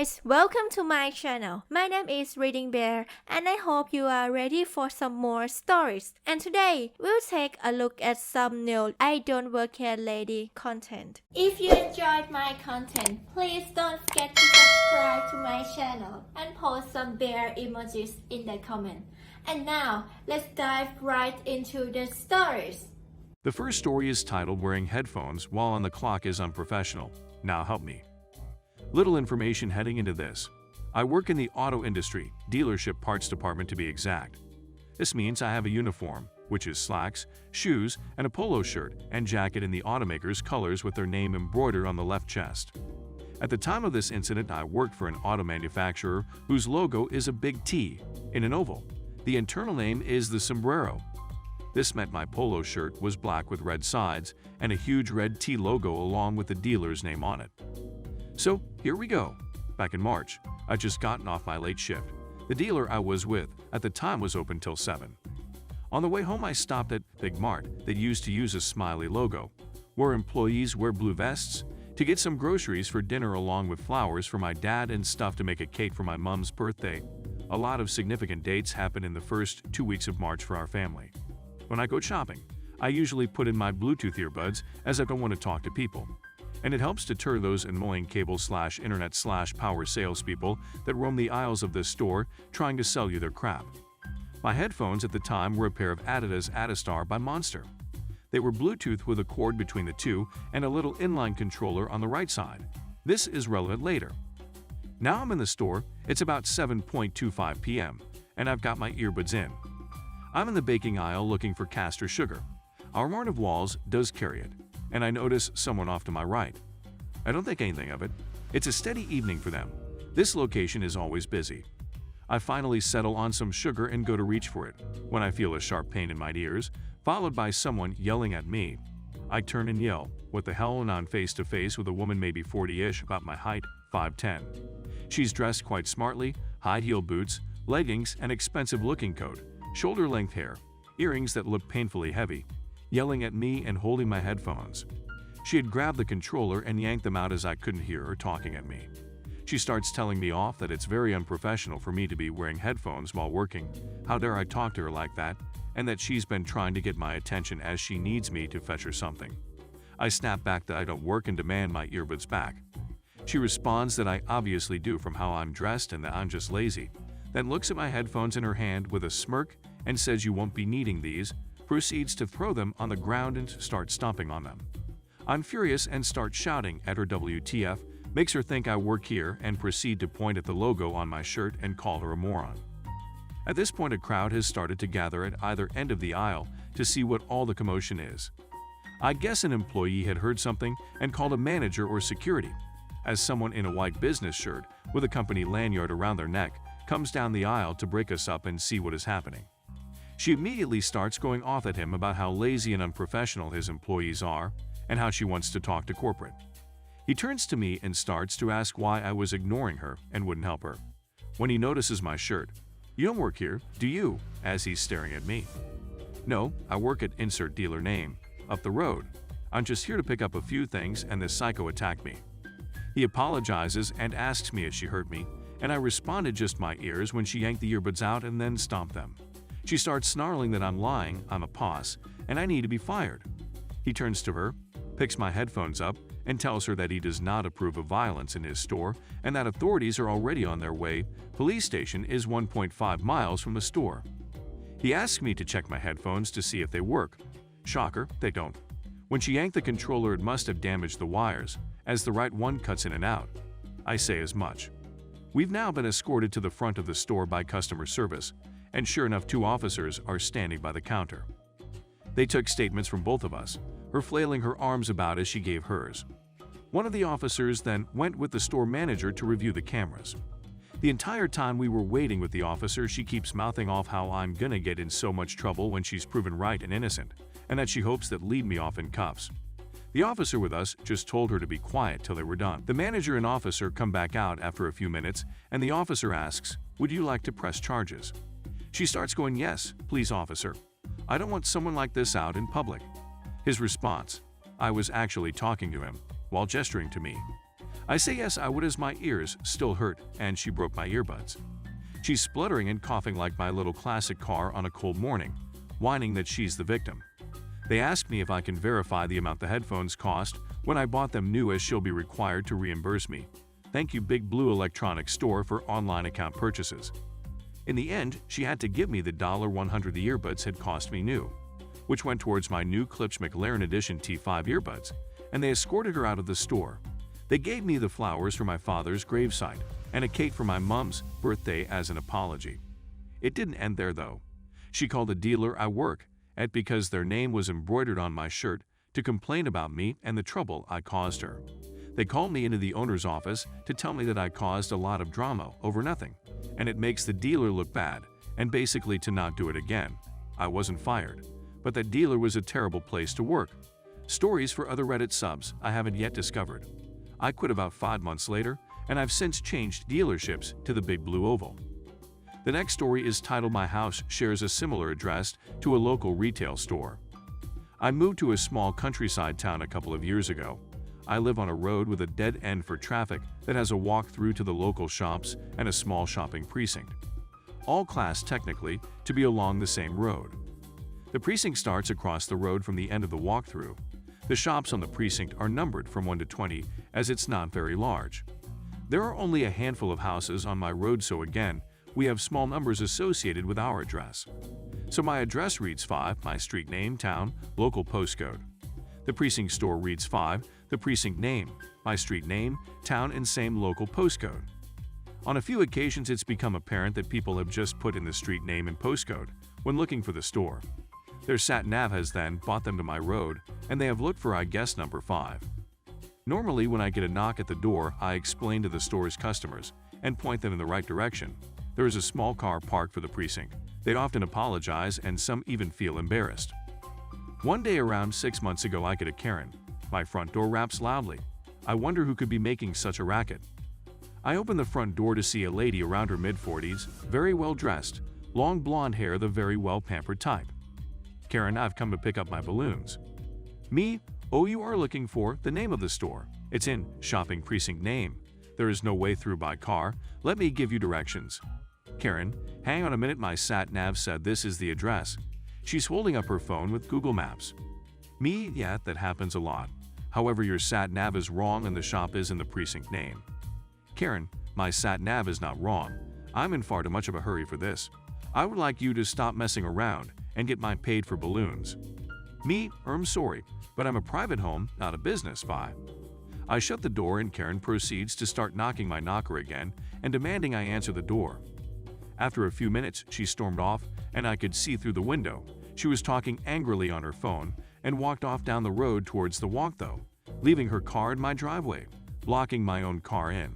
guys, welcome to my channel. My name is ReadingBear and I hope you are ready for some more stories. And today, we'll take a look at some new I Don't Work Here Lady content. If you enjoyed my content, please don't forget to subscribe to my channel and post some bear emojis in the comment. And now, let's dive right into the stories. The first story is titled Wearing Headphones While on the Clock is Unprofessional. Now help me. Little information heading into this. I work in the auto industry, dealership parts department to be exact. This means I have a uniform, which is slacks, shoes, and a polo shirt and jacket in the automaker's colors with their name embroidered on the left chest. At the time of this incident, I worked for an auto manufacturer whose logo is a big T in an oval. The internal name is the sombrero. This meant my polo shirt was black with red sides and a huge red T logo along with the dealer's name on it. So, here we go. Back in March, I'd just gotten off my late shift. The dealer I was with at the time was open till 7. On the way home, I stopped at Big Mart that used to use a smiley logo, where employees wear blue vests, to get some groceries for dinner along with flowers for my dad and stuff to make a cake for my mom's birthday. A lot of significant dates happen in the first 2 weeks of March for our family. When I go shopping, I usually put in my Bluetooth earbuds as I don't want to talk to people. And it helps deter those annoying cable/internet/power salespeople that roam the aisles of this store trying to sell you their crap. My headphones at the time were a pair of Adidas Adastar by Monster. They were Bluetooth with a cord between the two and a little inline controller on the right side. This is relevant later. Now I'm in the store, it's about 7:25 p.m., and I've got my earbuds in. I'm in the baking aisle looking for castor sugar. Our mart of Walls does carry it, and I notice someone off to my right. I don't think anything of it. It's a steady evening for them. This location is always busy. I finally settle on some sugar and go to reach for it, when I feel a sharp pain in my ears, followed by someone yelling at me. I turn and yell, "What the hell?" and I'm face to face with a woman maybe 40-ish, about my height, 5'10". She's dressed quite smartly, high-heel boots, leggings, and expensive-looking coat, shoulder-length hair, earrings that look painfully heavy, yelling at me and holding my headphones. She had grabbed the controller and yanked them out as I couldn't hear her talking at me. She starts telling me off that it's very unprofessional for me to be wearing headphones while working, how dare I talk to her like that, and that she's been trying to get my attention as she needs me to fetch her something. I snap back that I don't work and demand my earbuds back. She responds that I obviously do from how I'm dressed and that I'm just lazy, then looks at my headphones in her hand with a smirk and says, "You won't be needing these," proceeds to throw them on the ground and start stomping on them. I'm furious and start shouting at her WTF, makes her think I work here, and proceed to point at the logo on my shirt and call her a moron. At this point, a crowd has started to gather at either end of the aisle to see what all the commotion is. I guess an employee had heard something and called a manager or security, as someone in a white business shirt with a company lanyard around their neck comes down the aisle to break us up and see what is happening. She immediately starts going off at him about how lazy and unprofessional his employees are and how she wants to talk to corporate. He turns to me and starts to ask why I was ignoring her and wouldn't help her. When he notices my shirt, "You don't work here, do you?" as he's staring at me. "No, I work at insert dealer name, up the road. I'm just here to pick up a few things and this psycho attacked me." He apologizes and asks me if she hurt me, and I responded just my ears when she yanked the earbuds out and then stomped them. She starts snarling that I'm lying, I'm a poss, and I need to be fired. He turns to her, picks my headphones up, and tells her that he does not approve of violence in his store and that authorities are already on their way. Police station is 1.5 miles from the store. He asks me to check my headphones to see if they work. Shocker, they don't. When she yanked the controller, it must have damaged the wires, as the right one cuts in and out. I say as much. We've now been escorted to the front of the store by customer service, and sure enough, 2 officers are standing by the counter. They took statements from both of us, her flailing her arms about as she gave hers. One of the officers then went with the store manager to review the cameras. The entire time we were waiting with the officer, she keeps mouthing off how I'm gonna get in so much trouble when she's proven right and innocent, and that she hopes that lead me off in cuffs. The officer with us just told her to be quiet till they were done. The manager and officer come back out after a few minutes, and the officer asks, "Would you like to press charges?" She starts going, "Yes, please, officer. I don't want someone like this out in public." His response, "I was actually talking to him," while gesturing to me. I say yes I would as my ears still hurt and she broke my earbuds. She's spluttering and coughing like my little classic car on a cold morning, whining that she's the victim. They ask me if I can verify the amount the headphones cost when I bought them new, as she'll be required to reimburse me. Thank you Big Blue Electronics Store for online account purchases. In the end, she had to give me the $100 the earbuds had cost me new, which went towards my new Klipsch McLaren Edition T5 earbuds, and they escorted her out of the store. They gave me the flowers for my father's gravesite and a cake for my mom's birthday as an apology. It didn't end there though. She called a dealer I work at because their name was embroidered on my shirt to complain about me and the trouble I caused her. They called me into the owner's office to tell me that I caused a lot of drama over nothing, and it makes the dealer look bad, and basically to not do it again. I wasn't fired, but that dealer was a terrible place to work. Stories for other Reddit subs I haven't yet discovered. I quit about 5 months later, and I've since changed dealerships to the Big Blue Oval. The next story is titled My House Shares a Similar Address to a Local Retail Store. I moved to a small countryside town a couple of years ago. I live on a road with a dead end for traffic that has a walk through to the local shops and a small shopping precinct, all classed technically to be along the same road. The precinct starts across the road from the end of the walkthrough. The shops on the precinct are numbered from 1 to 20 as it's not very large. There are only a handful of houses on my road, so again, we have small numbers associated with our address. So my address reads 5, my street name, town, local postcode. The precinct store reads 5, the precinct name, my street name, town, and same local postcode. On a few occasions it's become apparent that people have just put in the street name and postcode when looking for the store. Their sat-nav has then brought them to my road, and they have looked for, I guess, number 5. Normally when I get a knock at the door, I explain to the store's customers and point them in the right direction. There is a small car parked for the precinct. They often apologize, and some even feel embarrassed. One day around 6 months ago I get a Karen. My front door raps loudly. I wonder who could be making such a racket. I open the front door to see a lady around her mid-40s, very well dressed, long blonde hair, the very well-pampered type. Karen, I've come to pick up my balloons. Me, oh, you are looking for the name of the store. It's in shopping precinct name. There is no way through by car. Let me give you directions. Karen, hang on a minute, my sat-nav said this is the address. She's holding up her phone with Google Maps. Me, yeah, that happens a lot. However, your sat-nav is wrong and the shop is in the precinct name. Karen, my sat-nav is not wrong. I'm in far too much of a hurry for this. I would like you to stop messing around and get mine paid for balloons. Me, I'm sorry, but I'm a private home, not a business. Bye. I shut the door and Karen proceeds to start knocking my knocker again and demanding I answer the door. After a few minutes, she stormed off and I could see through the window. She was talking angrily on her phone and walked off down the road towards the walk though, leaving her car in my driveway, blocking my own car in.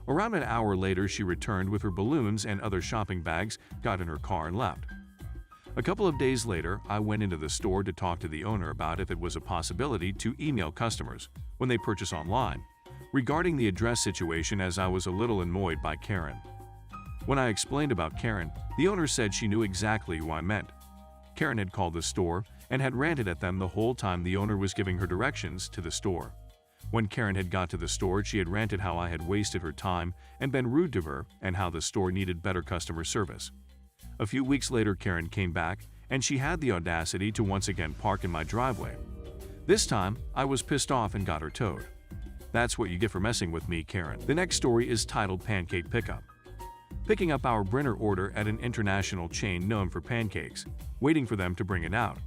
Around an hour later, she returned with her balloons and other shopping bags, got in her car and left. A couple of days later, I went into the store to talk to the owner about if it was a possibility to email customers when they purchase online regarding the address situation, as I was a little annoyed by Karen. When I explained about Karen, the owner said she knew exactly who I meant. Karen had called the store and had ranted at them the whole time the owner was giving her directions to the store. When Karen had got to the store, she had ranted how I had wasted her time and been rude to her and how the store needed better customer service. A few weeks later, Karen came back and she had the audacity to once again park in my driveway. This time, I was pissed off and got her towed. That's what you get for messing with me, Karen. The next story is titled Pancake Pickup. Picking up our Brenner order at an international chain known for pancakes, waiting for them to bring it out.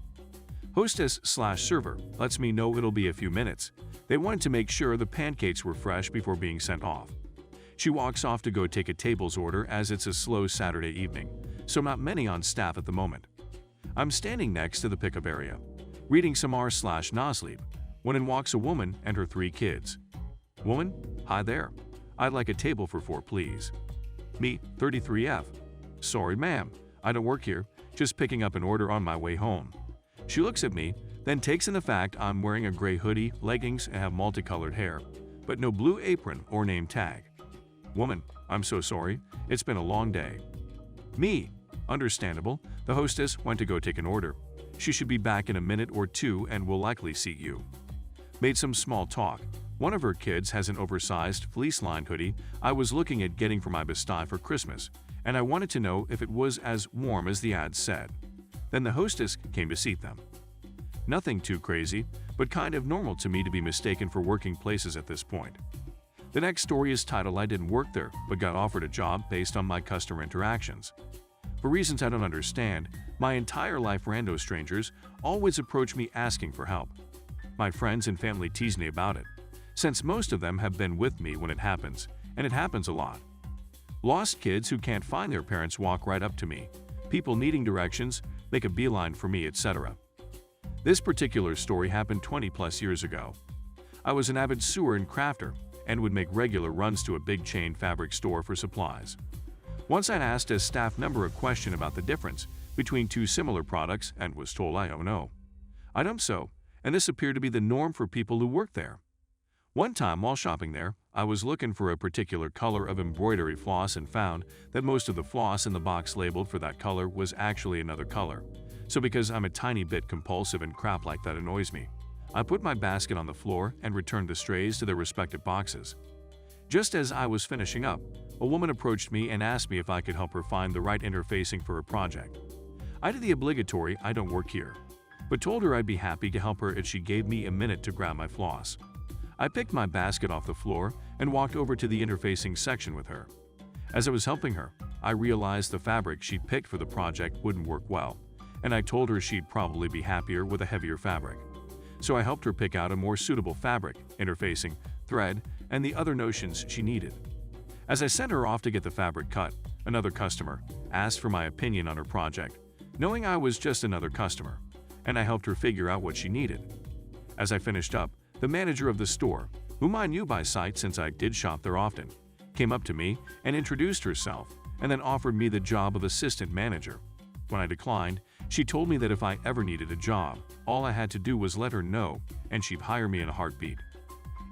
Hostess/server lets me know it'll be a few minutes. They wanted to make sure the pancakes were fresh before being sent off. She walks off to go take a table's order as it's a slow Saturday evening, so not many on staff at the moment. I'm standing next to the pickup area, reading some r/nah sleep, when in walks a woman and her 3 kids. Woman, hi there. I'd like a table for 4, please. Me, 33F. Sorry, ma'am. I don't work here, just picking up an order on my way home. She looks at me, then takes in the fact I'm wearing a gray hoodie, leggings, and have multicolored hair, but no blue apron or name tag. Woman, I'm so sorry. It's been a long day. Me, understandable. The hostess went to go take an order. She should be back in a minute or 2 and will likely seat you. Made some small talk, One of her kids has an oversized fleece-lined hoodie I was looking at getting for my bestie for Christmas, and I wanted to know if it was as warm as the ad said. Then the hostess came to seat them. Nothing too crazy, but kind of normal to me to be mistaken for working places at this point. The next story is titled I didn't work there, but got offered a job based on my customer interactions. For reasons I don't understand, my entire life rando strangers always approach me asking for help. My friends and family tease me about it, since most of them have been with me when it happens, and it happens a lot. Lost kids who can't find their parents walk right up to me. People needing directions make a beeline for me, etc. This particular story happened 20+ years ago. I was an avid sewer and crafter and would make regular runs to a big chain fabric store for supplies. Once I'd asked a staff member a question about the difference between two similar products and was told I don't know. I don't so, and this appeared to be the norm for people who work there. One time while shopping there, I was looking for a particular color of embroidery floss and found that most of the floss in the box labeled for that color was actually another color. So because I'm a tiny bit compulsive and crap like that annoys me, I put my basket on the floor and returned the strays to their respective boxes. Just as I was finishing up, a woman approached me and asked me if I could help her find the right interfacing for her project. I did the obligatory "I don't work here," but told her I'd be happy to help her if she gave me a minute to grab my floss. I picked my basket off the floor and walked over to the interfacing section with her. As I was helping her, I realized the fabric she'd picked for the project wouldn't work well, and I told her she'd probably be happier with a heavier fabric. So I helped her pick out a more suitable fabric, interfacing, thread, and the other notions she needed. As I sent her off to get the fabric cut, another customer asked for my opinion on her project, knowing I was just another customer, and I helped her figure out what she needed. As I finished up, the manager of the store, whom I knew by sight since I did shop there often, came up to me and introduced herself, and then offered me the job of assistant manager. When I declined, she told me that if I ever needed a job, all I had to do was let her know, and she'd hire me in a heartbeat.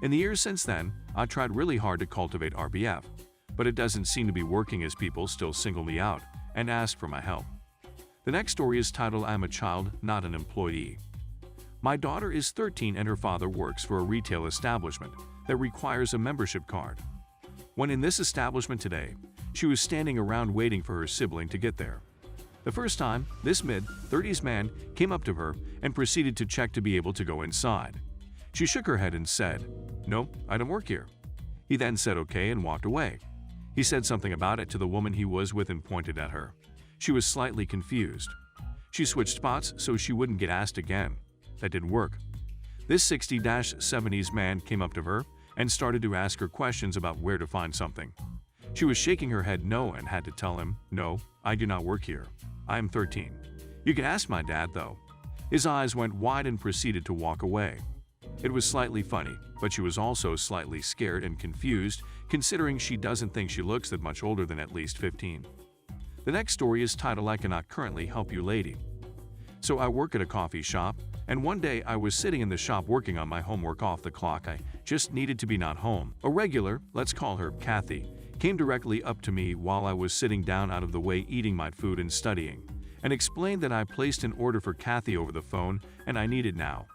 In the years since then, I tried really hard to cultivate RBF, but it doesn't seem to be working as people still single me out and ask for my help. The next story is titled I'm a child, not an employee. My daughter is 13 and her father works for a retail establishment that requires a membership card. When in this establishment today, she was standing around waiting for her sibling to get there. The first time, this mid-30s man came up to her and proceeded to check to be able to go inside. She shook her head and said, "No, I don't work here." He then said okay and walked away. He said something about it to the woman he was with and pointed at her. She was slightly confused. She switched spots so she wouldn't get asked again. That didn't work. This 60-70s man came up to her and started to ask her questions about where to find something. She was shaking her head no and had to tell him, "No, I do not work here. I am 13. You can ask my dad, though." His eyes went wide and proceeded to walk away. It was slightly funny, but she was also slightly scared and confused, considering she doesn't think she looks that much older than at least 15. The next story is titled I Cannot Currently Help You Lady. So I work at a coffee shop, and one day I was sitting in the shop working on my homework off the clock. I just needed to be not home. A regular, let's call her Kathy, came directly up to me while I was sitting down out of the way eating my food and studying, and explained that I placed an order for Kathy over the phone and I need it now.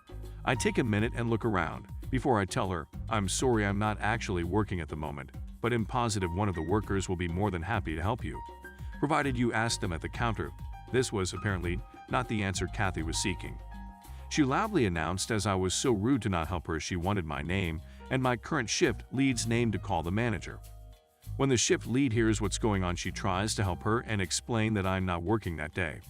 I take a minute and look around before I tell her, "I'm sorry, I'm not actually working at the moment, but I'm positive one of the workers will be more than happy to help you, provided you ask them at the counter." This was apparently not the answer Kathy was seeking. She loudly announced as I was so rude to not help her she wanted my name and my current shift lead's name to call the manager. When the shift lead hears what's going on, she tries to help her and explain that I'm not working that day.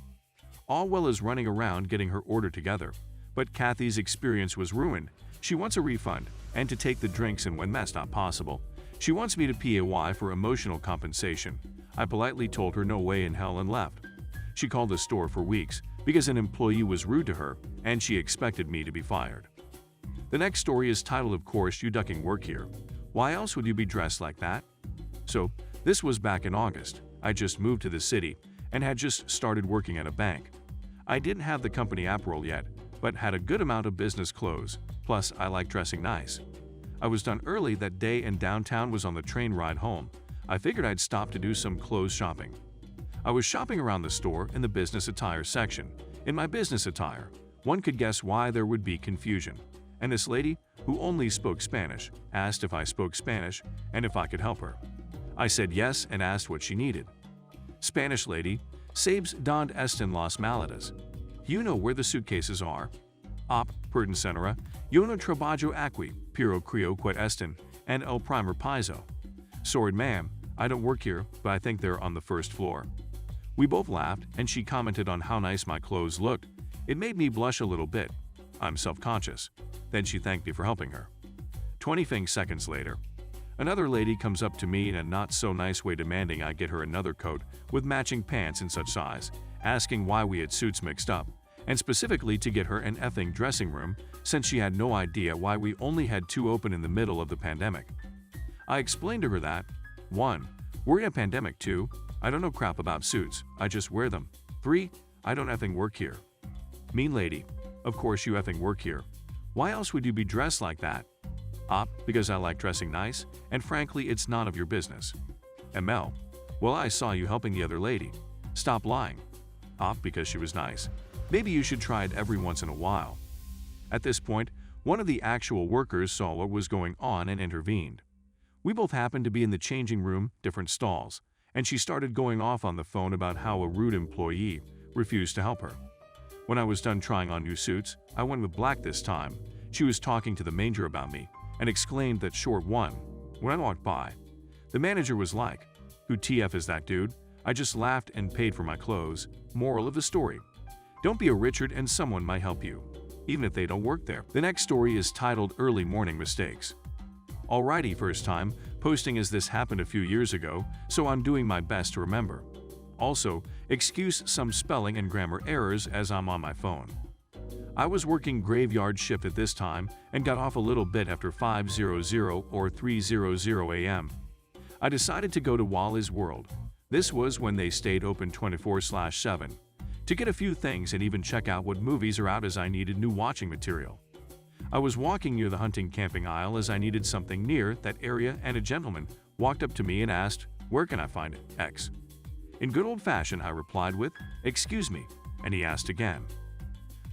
All well as running around getting her order together, but Kathy's experience was ruined. She wants a refund and to take the drinks, and when that's not possible, she wants me to pay for emotional compensation. I politely told her no way in hell and left. She called the store for weeks because an employee was rude to her and she expected me to be fired. The next story is titled Of Course You Ducking Work Here. Why else would you be dressed like that? So, this was back in August. I just moved to the city and had just started working at a bank. I didn't have the company app roll yet, but had a good amount of business clothes, plus I like dressing nice. I was done early that day and downtown was on the train ride home. I figured I'd stop to do some clothes shopping. I was shopping around the store in the business attire section. In my business attire, one could guess why there would be confusion. and this lady, who only spoke Spanish, asked if I spoke Spanish and if I could help her. I said yes and asked what she needed. Spanish lady, ¿sabes dónde están las maletas? You know where the suitcases are? Pertencenera, yo no trabajo aquí, pero creo que están en el primer piso. Sorry ma'am, I don't work here, but I think they're on the first floor. We both laughed, and she commented on how nice my clothes looked. It made me blush a little bit. I'm self-conscious. Then she thanked me for helping her. 20 seconds later, another lady comes up to me in a not-so-nice way demanding I get her another coat with matching pants in such size, asking why we had suits mixed up, and specifically to get her an effing dressing room since she had no idea why we only had 2 open in the middle of the pandemic. I explained to her that 1. We're in a pandemic. 2. I don't know crap about suits, I just wear them. 3. I don't effing work here. Mean lady, of course you effing work here. Why else would you be dressed like that? Because I like dressing nice, and frankly it's none of your business. ML, well I saw you helping the other lady. Stop lying. Because she was nice. Maybe you should try it every once in a while. At this point, one of the actual workers saw what was going on and intervened. We both happened to be in the changing room, different stalls, and she started going off on the phone about how a rude employee refused to help her. When I was done trying on new suits, I went with black this time. She was talking to the manager about me and exclaimed that short one. When I walked by, the manager was like, "Who TF is that dude?" I just laughed and paid for my clothes. Moral of the story: don't be a Richard and someone might help you, even if they don't work there. The next story is titled Early Morning Mistakes. Alrighty, first time posting as this happened a few years ago, so I'm doing my best to remember. Also, excuse some spelling and grammar errors as I'm on my phone. I was working graveyard shift at this time and got off a little bit after 5:00 or 3:00 a.m. I decided to go to Wally's World. This was when they stayed open 24/7. To get a few things and even check out what movies are out as I needed new watching material. I was walking near the hunting camping aisle as I needed something near that area, and a gentleman walked up to me and asked, "Where can I find it, X?" In good old fashion, I replied with, "Excuse me," and he asked again.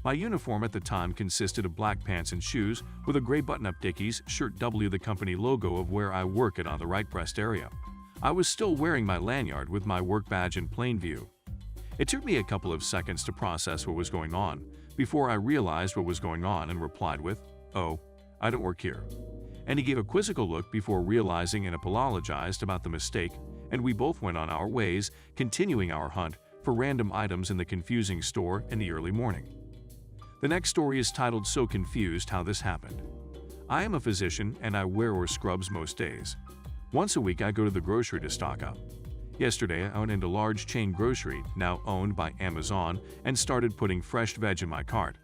My uniform at the time consisted of black pants and shoes with a gray button-up Dickies shirt, W the company logo of where I work at on the right breast area. I was still wearing my lanyard with my work badge in plain view. It took me a couple of seconds to process what was going on before I realized what was going on and replied with, "Oh, I don't work here." And he gave a quizzical look before realizing and apologized about the mistake, and we both went on our ways, continuing our hunt for random items in the confusing store in the early morning. The next story is titled So Confused How This Happened. I am a physician and I wear scrubs most days. Once a week I go to the grocery to stock up. Yesterday I went into large chain grocery, now owned by Amazon, and started putting fresh veg in my cart.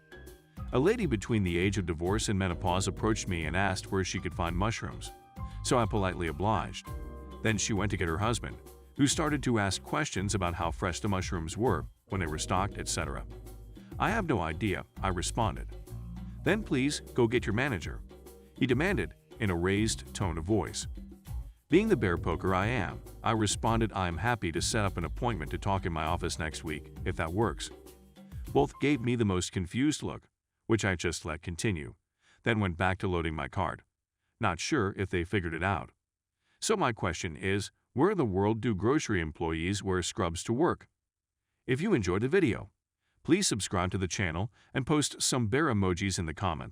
A lady between the age of divorce and menopause approached me and asked where she could find mushrooms, so I politely obliged. Then she went to get her husband, who started to ask questions about how fresh the mushrooms were, when they were stocked, etc. "I have no idea," I responded. "Then please go get your manager," he demanded in a raised tone of voice. Being the bear poker I am, I responded I am happy to set up an appointment to talk in my office next week, if that works. Both gave me the most confused look, which I just let continue, then went back to loading my cart. Not sure if they figured it out. So my question is, where in the world do grocery employees wear scrubs to work? If you enjoyed the video, please subscribe to the channel and post some bear emojis in the comments.